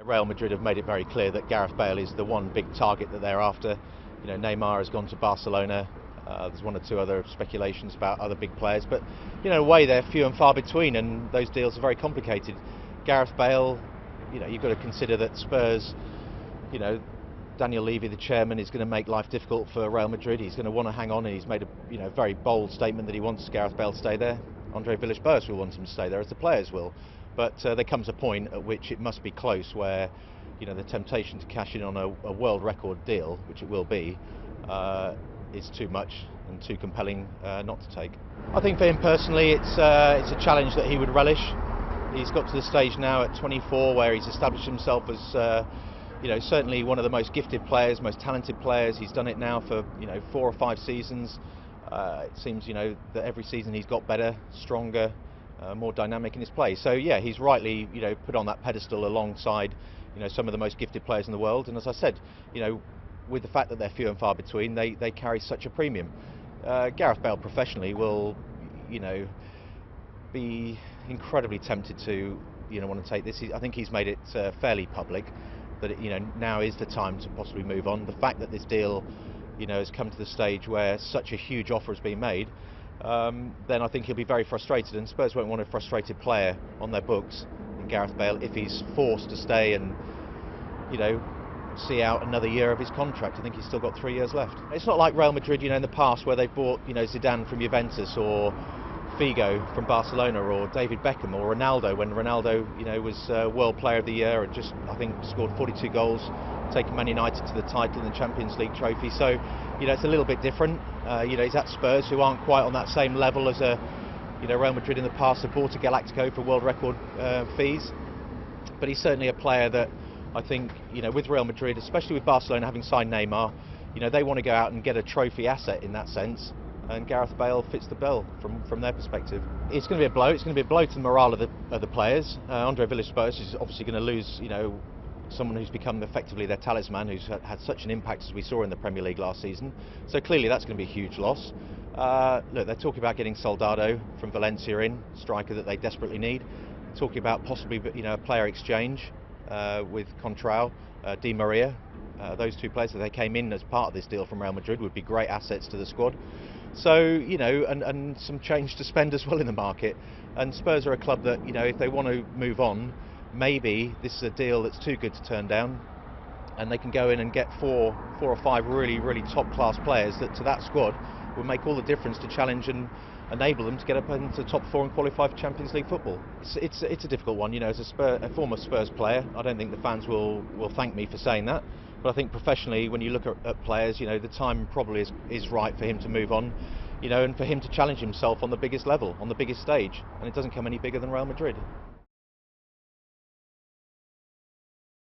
Real Madrid have made it very clear that Gareth Bale is the one big target that they're after. You know, Neymar has gone to Barcelona. There's one or two other speculations about other big players, but you know, in a way they're few and far between, and those deals are very complicated. Gareth Bale, you know, you've got to consider that Spurs, you know, Daniel Levy, the chairman, is going to make life difficult for Real Madrid. He's going to want to hang on, and he's made a very bold statement that he wants Gareth Bale to stay there. Andre Villas-Boas will want him to stay there, as the players will. But there comes a point at which it must be close, where you know the temptation to cash in on a world record deal, which it will be, is too much and too compelling not to take. I think for him personally, it's a challenge that he would relish. He's got to the stage now at 24 where he's established himself as you know, certainly one of the most gifted players, most talented players. He's done it now for 4 or 5 seasons. It seems that every season he's got better, stronger, more dynamic in his play. So yeah, he's rightly put on that pedestal alongside some of the most gifted players in the world. And as I said, with the fact that they're few and far between, they carry such a premium. Gareth Bale professionally will be incredibly tempted to want to take this. I think he's made it fairly public that now is the time to possibly move on. The fact that this deal has come to the stage where such a huge offer has been made, then I think he'll be very frustrated, and Spurs won't want a frustrated player on their books in Gareth Bale if he's forced to stay and see out another year of his contract. I think he's still got 3 years left. It's not like Real Madrid in the past, where they've bought Zidane from Juventus, or Figo from Barcelona, or David Beckham, or Ronaldo, when Ronaldo was World Player of the Year and just, I think, scored 42 goals, taking Man United to the title and the Champions League trophy. So it's a little bit different. He's at Spurs, who aren't quite on that same level as Real Madrid in the past have bought a Galactico for world record fees. But he's certainly a player that I think with Real Madrid, especially with Barcelona having signed Neymar, they want to go out and get a trophy asset in that sense. And Gareth Bale fits the bill from their perspective. It's going to be a blow. It's going to be a blow to the morale of the players. Andre Villas-Boas is obviously going to lose, someone who's become effectively their talisman, who's had such an impact as we saw in the Premier League last season. So clearly that's going to be a huge loss. Look, they're talking about getting Soldado from Valencia in, striker that they desperately need. Talking about possibly a player exchange with Contrao, Di Maria. Those two players, if they came in as part of this deal from Real Madrid, would be great assets to the squad. So, and some change to spend as well in the market. And Spurs are a club that, if they want to move on, maybe this is a deal that's too good to turn down, and they can go in and get four or five really top class players that to that squad will make all the difference to challenge and enable them to get up into top 4 and qualify for Champions League football. It's a difficult one, as a former Spurs player. I don't think the fans will thank me for saying that. But I think professionally, when you look at players, the time probably is right for him to move on, and for him to challenge himself on the biggest level, on the biggest stage. And it doesn't come any bigger than Real Madrid.